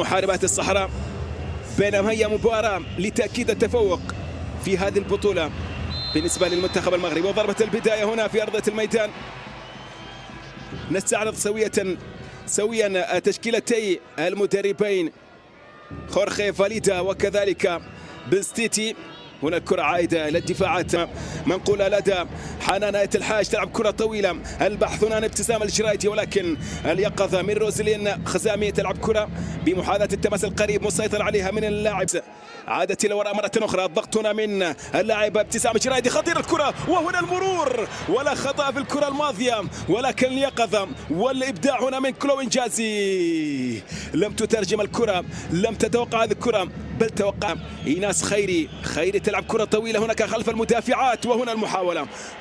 محاربات الصحراء، بينما هي مباراة لتأكيد التفوق في هذه البطولة بالنسبة للمنتخب المغربي. وضربة البداية هنا في أرضية الميدان. نستعرض سويا تشكيلتي المدربين خورخي فاليدا وكذلك بنستيتي. هنا الكرة عائدة إلى الدفاعات، منقولة لدى حنان آية الحاج، تلعب كرة طويلة، البحث هنا عن ابتسام الجرايدي، ولكن اليقظة من روزلين خزامي، تلعب كرة بمحاذاة التماس القريب، مسيطر عليها من اللاعب، عادت إلى وراء مرة أخرى، الضغط هنا من اللاعب ابتسام الجرايدي، خطير الكرة، وهنا المرور، ولا خطأ في الكرة الماضية، ولكن اليقظة والإبداع هنا من كلو إنجازي، لم تترجم الكرة، لم تتوقع هذه الكرة، بل توقع إيناس خيري تلعب كرة طويلة هناك خلف المدافعات، وهنا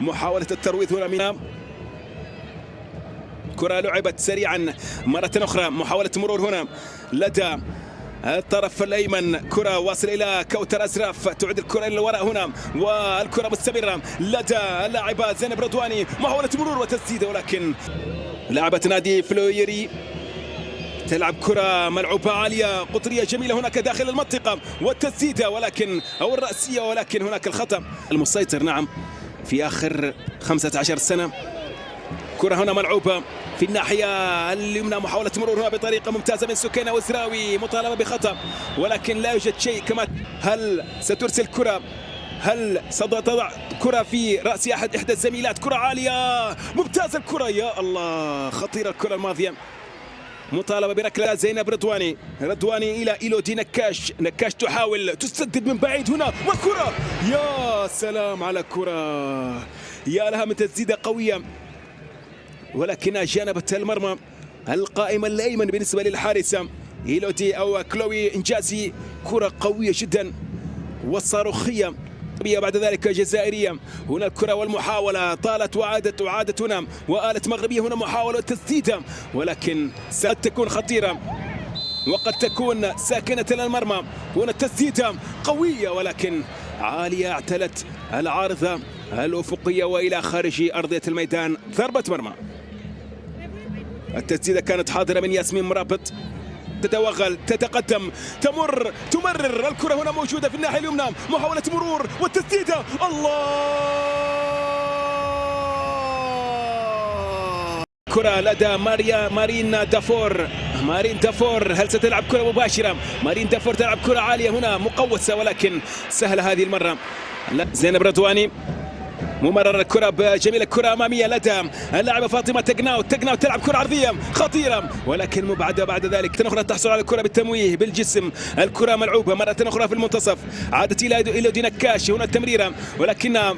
محاولة الترويض هنا من كرة لعبت سريعا مرة أخرى، محاولة مرور هنا لدى الطرف الأيمن، كرة واصلة إلى كوثر أزرف، تعود الكرة إلى الوراء هنا، والكرة مستمرة لدى اللاعبة زينب رضواني، محاولة مرور وتسديدة، ولكن لاعبة نادي فلويري تلعب كرة ملعوبة عالية قطرية جميلة هناك داخل المنطقة، والتسديدة ولكن أو الرأسية، ولكن هناك الخطأ المسيطر نعم في آخر 15 سنة. كرة هنا ملعوبة في الناحية اليمنى، محاولة مرور هنا بطريقة ممتازة من سكينة وزراوي، مطالبة بخطأ ولكن لا يوجد شيء. كما هل سترسل كرة؟ هل ستضع كرة في رأس إحدى الزميلات؟ كرة عالية ممتازة الكرة، يا الله خطيرة الكرة الماضية. مطالبة بركلة زينب رضواني إلى إيلودي نكاش تحاول تسدد من بعيد هنا، والكرة يا سلام على كرة، يا لها من تسديدة قوية ولكنها جانبت المرمى القائم الأيمن بالنسبة للحارسة إيلودي أو كلوي إنجازي. كرة قوية جدا والصاروخية، بعد ذلك جزائرية، هنا الكرة والمحاولة، طالت وعادت هنا، وآلت مغربية، هنا محاولة تسديدة ولكن قد تكون خطيرة وقد تكون ساكنة المرمى. هنا التسديدة قوية ولكن عالية، اعتلت العارضة الأفقية وإلى خارج أرضية الميدان. ضربة مرمى، التسديدة كانت حاضرة من ياسمين مرابط، تتوغل، تتقدم، تمرر الكرة هنا موجودة في الناحية اليمنى، محاولة مرور والتسديدة، الله! كرة لدى مارين دافور، هل ستلعب كرة مباشرة؟ مارين دافور تلعب كرة عالية هنا مقوسة ولكن سهلة هذه المرة. زينب رضواني ممرر الكرة جميلة، الكرة أمامية لدى اللاعبة فاطمة تقناو تلعب كرة عرضية خطيرة ولكن مبعدة. بعد ذلك أخرى تحصل على الكرة بالتمويه بالجسم، الكرة ملعوبة مرة أخرى في المنتصف، عادت إلى إيلودي نكاش، هنا التمريرة ولكنها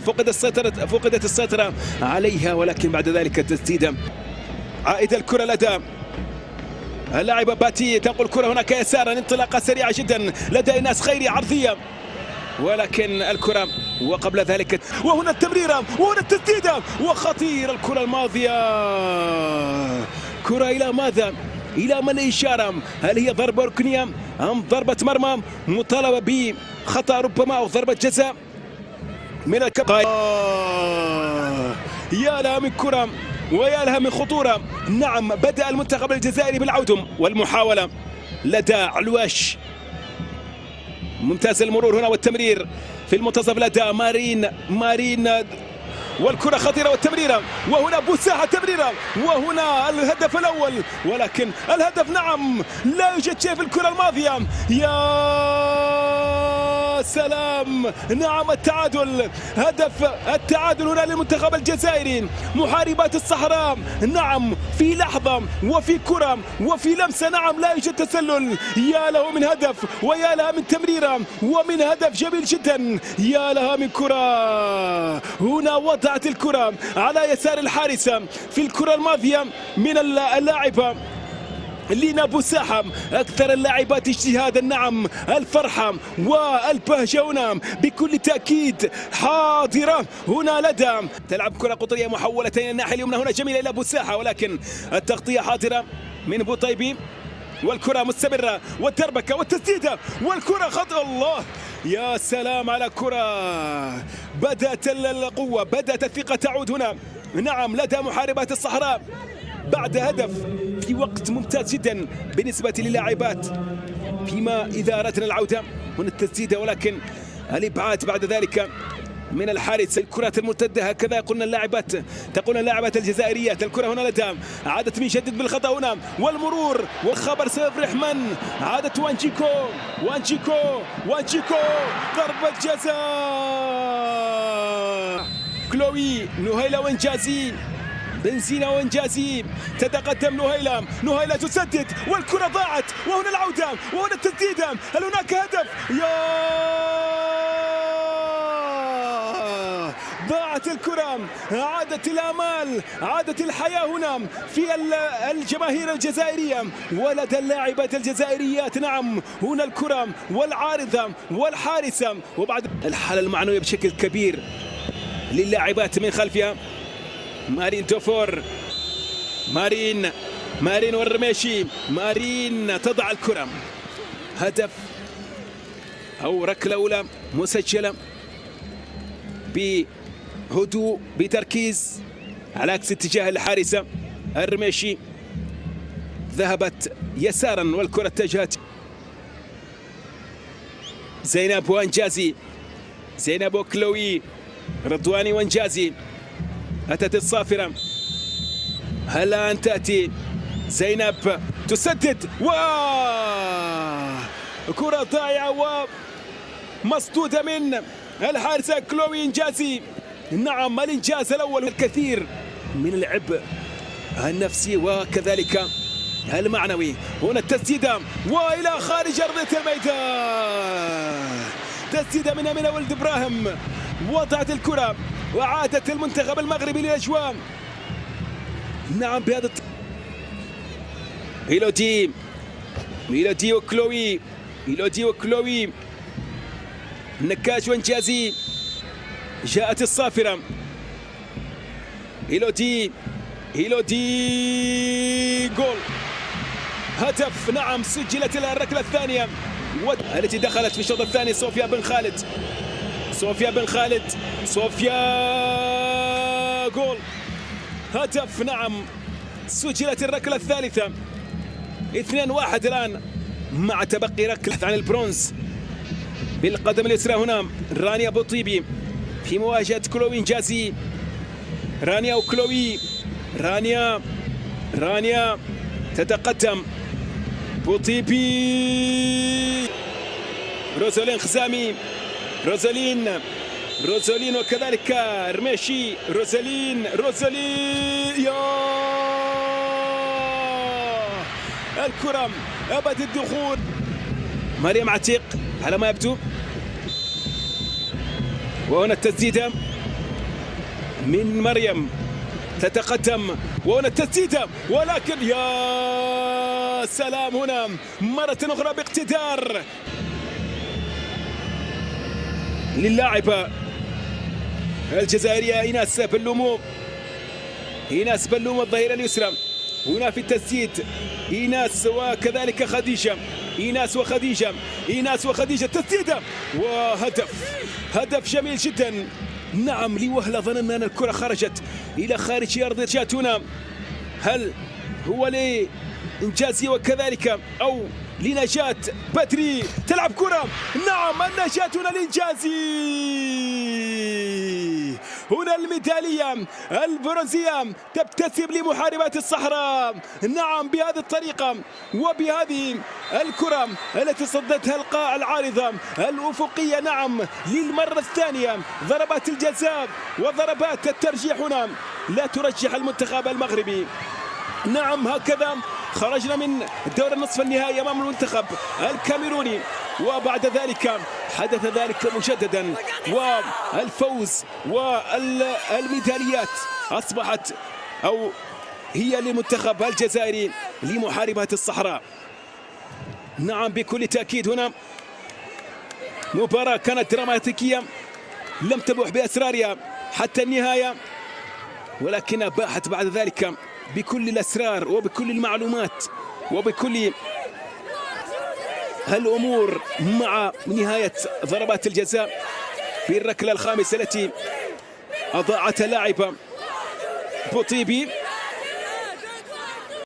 فقدت السيطرة عليها، ولكن بعد ذلك التسديدة. عائدة الكرة لدى اللاعبة باتي، تنقل الكرة هناك يسارا، انطلاقة سريعة جدا لدى إيناس خيري عرضية، ولكن الكرة وقبل ذلك، وهنا التمريرة وهنا التسديدة وخطير الكرة الماضية. كرة إلى ماذا؟ إلى من الإشارة؟ هل هي ضربة ركنية أم ضربة مرمى؟ مطالبة بخطأ ربما أو ضربة جزاء من الكابتن. يا لها من كرة ويا لها من خطورة. نعم، بدأ المنتخب الجزائري بالعودة والمحاولة لدى علواش، ممتاز المرور هنا والتمرير في المنتصف لدى مارين والكرة خطيرة والتمريرة، وهنا بوساحة تمريرة، وهنا الهدف الأول، ولكن الهدف نعم لا يوجد شيء في الكرة الماضية. يا سلام، نعم التعادل، هدف التعادل هنا للمنتخب الجزائري. محاربات الصحراء نعم في لحظة وفي كرة وفي لمسة، نعم لا يوجد تسلل. يا له من هدف ويا لها من تمريرة ومن هدف جميل جدا، يا لها من كرة. هنا وضعت الكرة على يسار الحارسة في الكرة الماضية من اللاعبة لينا بوساحة، أكثر اللاعبات اجتهادا. نعم الفرحة والبهجة هنا بكل تأكيد حاضرة هنا لدى تلعب كرة قطرية محولتين الناحية اليمنى، هنا جميلة إلى بوساحة ولكن التغطية حاضرة من بوطيبي، والكرة مستمرة والدربكة والتسديدة والكرة خطأ. الله، يا سلام على كرة، بدأت القوة، بدأت الثقة تعود هنا نعم لدى محاربات الصحراء بعد هدف في وقت ممتاز جدا بالنسبة للاعبات فيما إذا أردنا العودة هنا التسديدة، ولكن الإبعاد بعد ذلك من الحارس. الكرات المرتدة هكذا قلنا اللاعبات، تقول اللاعبات الجزائريات. الكرة هنا لدى عادت من شدد بالخطأ هنا، والمرور والخبر سيفرح من عادت وانشيكو ضربة جزاء. كلوي نهيلة وانجازي، بنزينة وانجازي، تتقدم نهيلة تسدد والكرة ضاعت، وهنا العودة وهنا التسديدة. هل هناك هدف؟ ضاعت الكرة، عادت الآمال، عادت الحياة هنا في الجماهير الجزائرية ولدى اللاعبات الجزائريات. نعم هنا الكرة والعارضة والحارسة، وبعد الحالة المعنوية بشكل كبير للاعبات من خلفها. مارين توفور، مارين والرميشي، مارين تضع الكرة. هدف أو ركلة أولى مسجلة بهدوء بتركيز على عكس اتجاه الحارسة. الرميشي ذهبت يسارا والكرة اتجهت. زينب وانجازي، زينب وكلوي، رضواني وانجازي، أتت الصافرة. هلا أن تأتي زينب تسدد، كرة ضائعة ومصدودة من الحارسة كلوي إنجازي. نعم الإنجاز الأول. الكثير من العبء النفسي وكذلك المعنوي. هنا التسديدة وإلى خارج أرضية الميدان، تسديدة من أمينة ولد إبراهيم، وضعت الكرة وعادت المنتخب المغربي للأجواء. نعم بهذا ميلودي وكلوي، نكاش وانجازي، جاءت الصافرة. هيلودي جول، هدف. نعم سجلت الركلة الثانية التي دخلت في الشوط الثاني. صوفيا بن خالد جول، هدف. نعم سجلت الركلة الثالثة. 2-1 الآن مع تبقي ركلة عن البرونز. بالقدم اليسرى هنا رانيا بوطيبي في مواجهة كلوي إنجازي. رانيا وكلوي، رانيا تتقدم، بوطيبي، روزالين خزامي، روزالين وكذلك رميشي، روزالين يا الكرة أبد الدخول. مريم عتيق على ما يبدو، وهنا التسديدة من مريم تتقدم، وهنا التسديدة، ولكن يا سلام هنا مرة أخرى باقتدار للاعبة الجزائرية إيناس بلومو الظهيرة اليسرى. هنا في التسديد إيناس وكذلك خديجة، إيناس وخديجة، تسديدة وهدف جميل جدا. نعم لوهلة ظننا أن الكرة خرجت إلى خارج أرض جاتونا. هل هو لإنجازي وكذلك أو لنجاة بدري؟ تلعب كرة، نعم النجاة هنا لإنجازي. هنا الميدالية البرونزية تبتسم لمحاربات الصحراء. نعم بهذه الطريقة وبهذه الكرة التي صدتها القاع العارضة الأفقية. نعم للمرة الثانية ضربات الجزاء وضربات الترجيح هنا لا ترجح المنتخب المغربي. نعم هكذا خرجنا من دور النصف النهائي أمام المنتخب الكاميروني، وبعد ذلك حدث ذلك مجددا، والفوز والميداليات أصبحت أو هي للمنتخب الجزائري لمحاربات الصحراء. نعم بكل تأكيد هنا مباراة كانت دراماتيكية لم تبوح بأسرارها حتى النهاية، ولكنها باحت بعد ذلك بكل الأسرار وبكل المعلومات وبكل الأمور مع نهاية ضربات الجزاء بالركلة الخامسة التي أضاعتها لاعبة بوطيبي.